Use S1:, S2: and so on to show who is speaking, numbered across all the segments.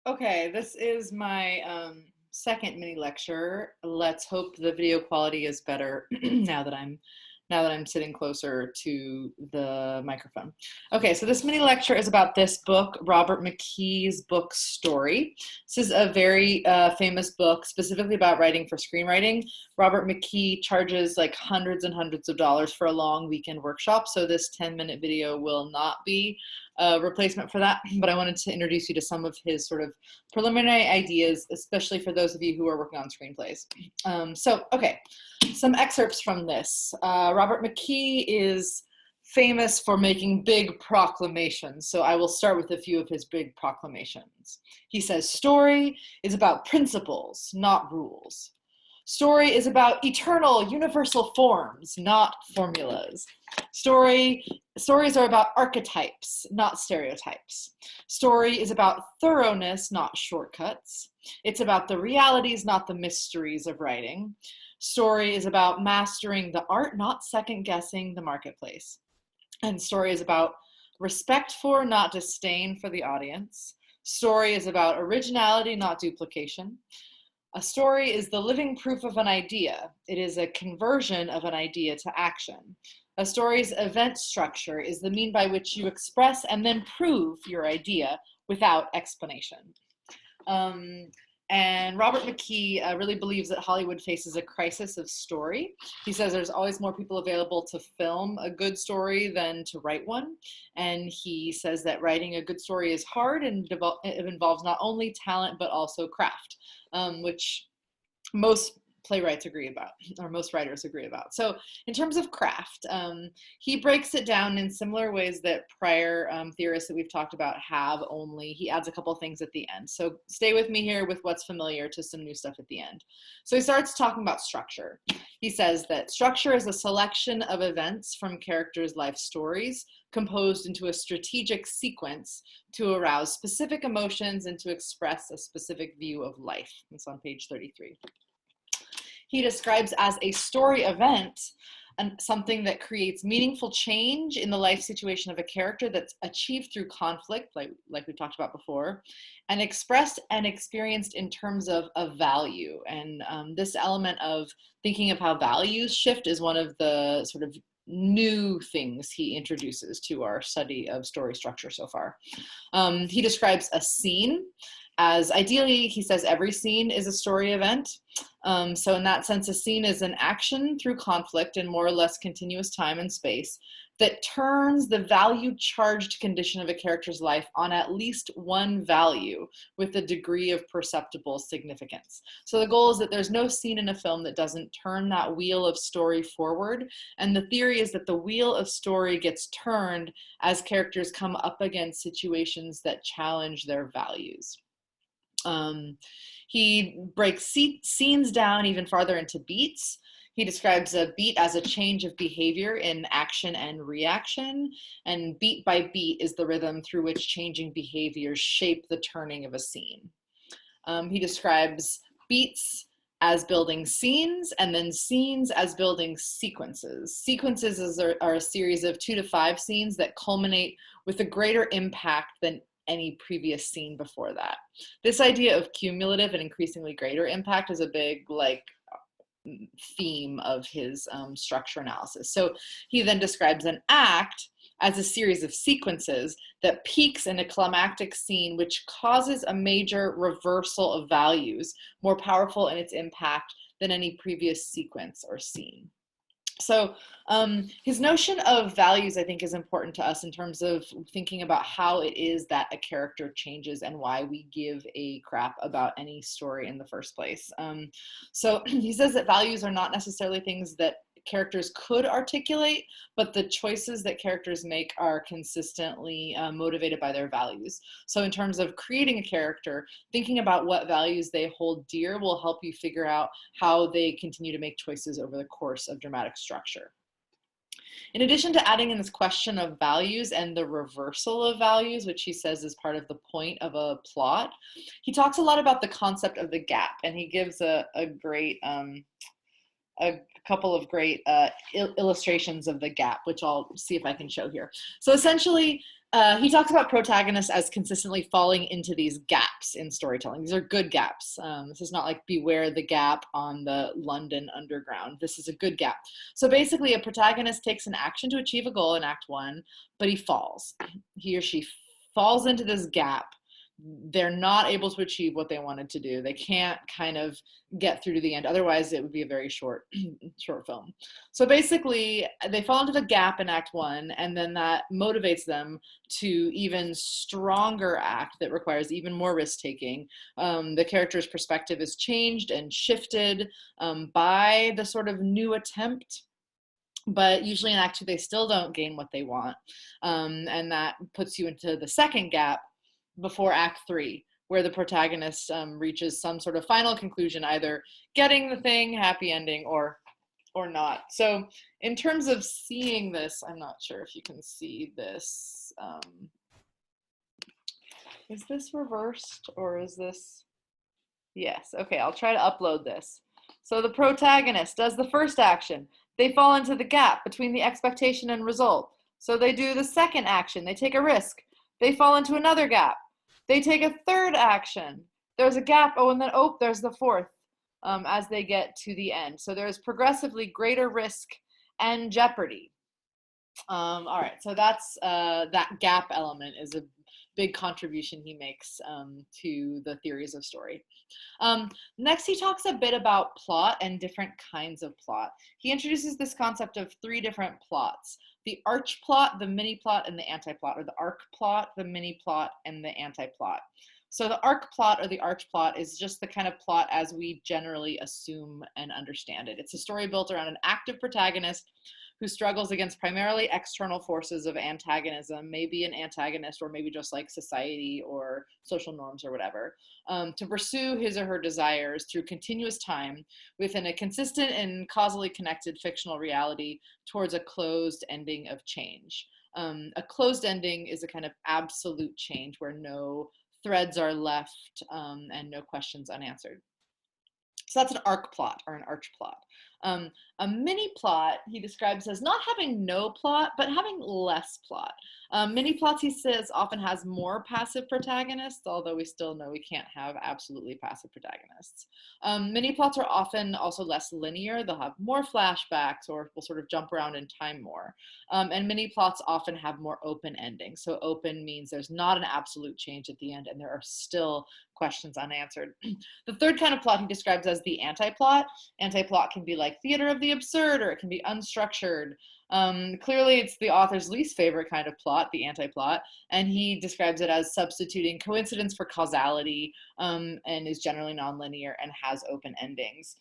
S1: Okay, this is my second mini lecture. Let's hope the video quality is better now that I'm sitting closer to the microphone. Okay, so this mini lecture is about this book, Robert McKee's book Story. This is a very famous book specifically about writing for screenwriting. Robert McKee charges like hundreds and hundreds of dollars for a long weekend workshop, so this 10-minute video will not be a replacement for that, but I wanted to introduce you to some of his sort of preliminary ideas, especially for those of you who are working on screenplays. Okay, some excerpts from this. Robert McKee is famous for making big proclamations, so I will start with a few of his big proclamations. He says, "Story is about principles, not rules. Story is about eternal, universal forms, not formulas. Stories are about archetypes, not stereotypes. Story is about thoroughness, not shortcuts. It's about the realities, not the mysteries of writing. Story is about mastering the art, not second-guessing the marketplace. And story is about respect for, not disdain for the audience. Story is about originality, not duplication. A story is the living proof of an idea. It is a conversion of an idea to action. A story's event structure is the mean by which you express and then prove your idea without explanation." And Robert McKee really believes that Hollywood faces a crisis of story. He says there's always more people available to film a good story than to write one. And he says that writing a good story is hard and it involves not only talent, but also craft, which most playwrights agree about, or most writers agree about. So in terms of craft, he breaks it down in similar ways that prior theorists that we've talked about have, only he adds a couple things at the end. So stay with me here with what's familiar to some new stuff at the end. So he starts talking about structure. He says that structure is a selection of events from characters' life stories composed into a strategic sequence to arouse specific emotions and to express a specific view of life. It's on page 33. He describes as a story event something that creates meaningful change in the life situation of a character that's achieved through conflict, like we talked about before, and expressed and experienced in terms of value. And this element of thinking of how values shift is one of the sort of new things he introduces to our study of story structure so far. He describes a scene as, ideally, he says every scene is a story event. So in that sense, a scene is an action through conflict in more or less continuous time and space that turns the value-charged condition of a character's life on at least one value with a degree of perceptible significance. So the goal is that there's no scene in a film that doesn't turn that wheel of story forward. And the theory is that the wheel of story gets turned as characters come up against situations that challenge their values. He breaks scenes down even farther into beats. He describes a beat as a change of behavior in action and reaction, and beat by beat is the rhythm through which changing behaviors shape the turning of a scene. He describes beats as building scenes, and then scenes as building sequences. Sequences are a series of 2 to 5 scenes that culminate with a greater impact than any previous scene before that. This idea of cumulative and increasingly greater impact is a big theme of his structure analysis. So he then describes an act as a series of sequences that peaks in a climactic scene which causes a major reversal of values, more powerful in its impact than any previous sequence or scene. So his notion of values, I think, is important to us in terms of thinking about how it is that a character changes and why we give a crap about any story in the first place. So he says that values are not necessarily things that characters could articulate, but the choices that characters make are consistently motivated by their values. So in terms of creating a character, thinking about what values they hold dear will help you figure out how they continue to make choices over the course of dramatic structure. In addition to adding in this question of values and the reversal of values, which he says is part of the point of a plot, he talks a lot about the concept of the gap, and he gives a couple of great illustrations of the gap, which I'll see if I can show here. So essentially, He talks about protagonists as consistently falling into these gaps in storytelling. These are good gaps. This is not like Beware the Gap on the London Underground. This is a good gap. So basically, a protagonist takes an action to achieve a goal in Act 1, but he falls. He or she falls into this gap. They're not able to achieve what they wanted to do. They can't kind of get through to the end. Otherwise, it would be a very short film. So basically, they fall into the gap in Act 1, and then that motivates them to even stronger act that requires even more risk-taking. The character's perspective is changed and shifted by the sort of new attempt, but usually in Act 2, they still don't gain what they want. And that puts you into the second gap before Act 3, where the protagonist reaches some sort of final conclusion, either getting the thing, happy ending, or not. So in terms of seeing this, I'm not sure if you can see this. Is this reversed or is this? Yes, okay, I'll try to upload this. So the protagonist does the first action. They fall into the gap between the expectation and result. So they do the second action. They take a risk. They fall into another gap. They take a third action. There's a gap. Oh, and then, there's the fourth as they get to the end. So there's progressively greater risk and jeopardy. All right, so that's that gap element is a big contribution he makes to the theories of story. Next, he talks a bit about plot and different kinds of plot. He introduces this concept of 3 different plots: the arch plot, the mini plot, and the anti-plot, or the arc plot, the mini plot, and the anti-plot. So the arc plot or the arch plot is just the kind of plot as we generally assume and understand it. It's a story built around an active protagonist who struggles against primarily external forces of antagonism, maybe an antagonist or maybe just like society or social norms or whatever, to pursue his or her desires through continuous time within a consistent and causally connected fictional reality towards a closed ending of change. A closed ending is a kind of absolute change where no threads are left and no questions unanswered. So that's an arc plot or an arch plot. A mini plot he describes as not having no plot, but having less plot. Mini plots, he says, often has more passive protagonists, although we still know we can't have absolutely passive protagonists. Mini plots are often also less linear. They'll have more flashbacks or will sort of jump around in time more. And mini plots often have more open endings. So open means there's not an absolute change at the end and there are still questions unanswered. The third kind of plot he describes as the anti-plot. Anti-plot can be like theater of the absurd, or it can be unstructured. Clearly, it's the author's least favorite kind of plot, the anti-plot, and he describes it as substituting coincidence for causality, and is generally nonlinear and has open endings.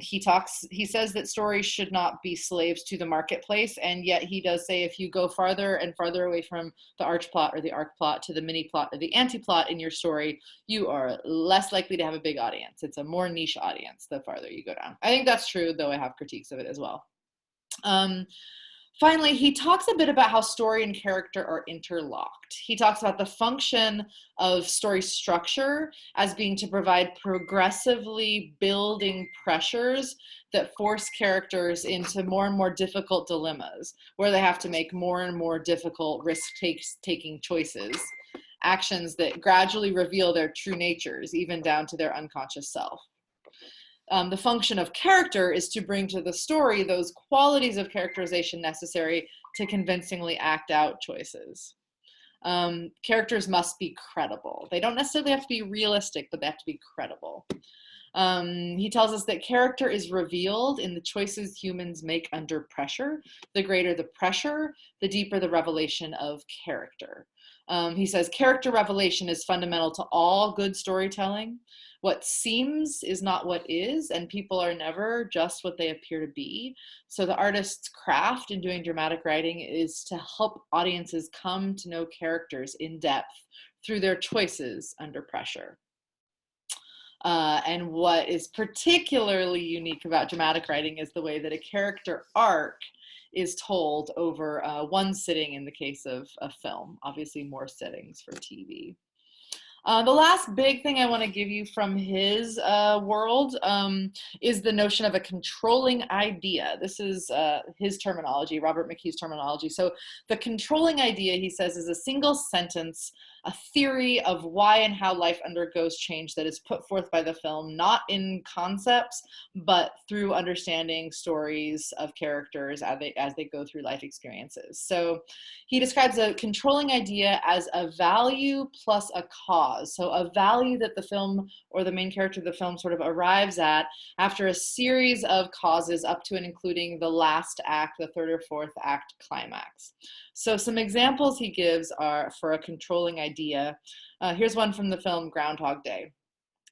S1: He says that stories should not be slaves to the marketplace, and yet he does say if you go farther and farther away from the arch plot or the arc plot to the mini plot or the anti-plot in your story, you are less likely to have a big audience. It's a more niche audience the farther you go down. I think that's true, though I have critiques of it as well. Finally, he talks a bit about how story and character are interlocked. He talks about the function of story structure as being to provide progressively building pressures that force characters into more and more difficult dilemmas, where they have to make more and more difficult risk-taking choices, actions that gradually reveal their true natures, even down to their unconscious self. The function of character is to bring to the story those qualities of characterization necessary to convincingly act out choices. Characters must be credible. They don't necessarily have to be realistic, but they have to be credible. He tells us that character is revealed in the choices humans make under pressure. The greater the pressure, the deeper the revelation of character. He says character revelation is fundamental to all good storytelling. What seems is not what is, and people are never just what they appear to be. So the artist's craft in doing dramatic writing is to help audiences come to know characters in depth through their choices under pressure. And what is particularly unique about dramatic writing is the way that a character arc is told over one sitting in the case of a film, obviously more sittings for TV. The last big thing I want to give you from his world is the notion of a controlling idea. This is his terminology, R.McKee's terminology. So the controlling idea, he says, is a single sentence, a theory of why and how life undergoes change that is put forth by the film, not in concepts, but through understanding stories of characters as they go through life experiences. So he describes a controlling idea as a value plus a cause. So a value that the film or the main character of the film sort of arrives at after a series of causes up to and including the last act, the third or fourth act climax. So some examples he gives are for a controlling idea. Here's one from the film Groundhog Day.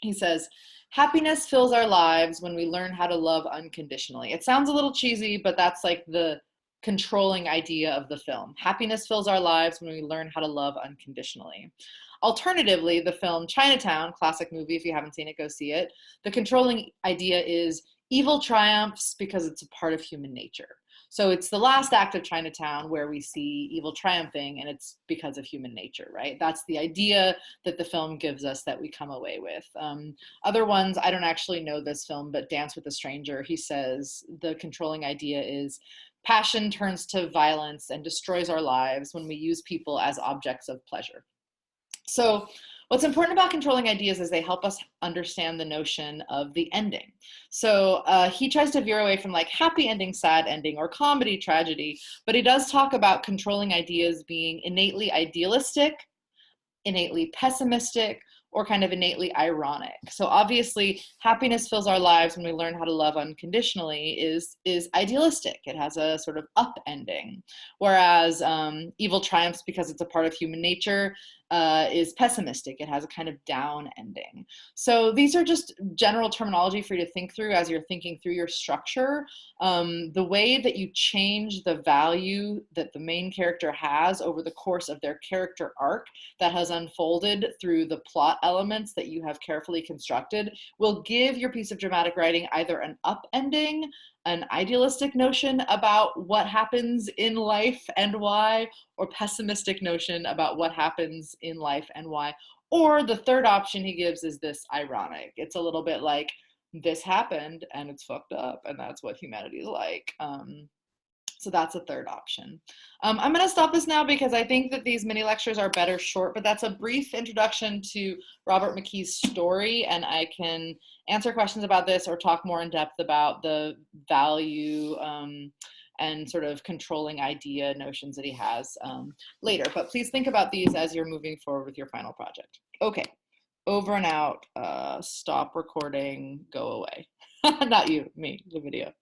S1: He says, happiness fills our lives when we learn how to love unconditionally. It sounds a little cheesy, but that's like the controlling idea of the film. Happiness fills our lives when we learn how to love unconditionally. Alternatively, the film Chinatown, classic movie, if you haven't seen it, go see it. The controlling idea is evil triumphs because it's a part of human nature. So it's the last act of Chinatown where we see evil triumphing, and it's because of human nature, right? That's the idea that the film gives us that we come away with. Other ones, I don't actually know this film, but Dance with a Stranger, he says the controlling idea is passion turns to violence and destroys our lives when we use people as objects of pleasure. So what's important about controlling ideas is they help us understand the notion of the ending. So he tries to veer away from like happy ending, sad ending, or comedy, tragedy, but he does talk about controlling ideas being innately idealistic, innately pessimistic, or kind of innately ironic. So obviously, happiness fills our lives when we learn how to love unconditionally is idealistic. It has a sort of up ending, whereas evil triumphs because it's a part of human nature is pessimistic. It has a kind of down ending. So these are just general terminology for you to think through as you're thinking through your structure. The way that you change the value that the main character has over the course of their character arc that has unfolded through the plot elements that you have carefully constructed will give your piece of dramatic writing either an upending, an idealistic notion about what happens in life and why, or pessimistic notion about what happens in life and why. Or the third option he gives is this ironic. It's a little bit like, this happened and it's fucked up and that's what humanity is like. So that's a third option. I'm going to stop this now because I think that these mini lectures are better short, but that's a brief introduction to R.McKee's story, and I can answer questions about this or talk more in depth about the value and sort of controlling idea notions that he has later. But please think about these as you're moving forward with your final project. Okay, over and out. Stop recording, go away. Not you, me, the video.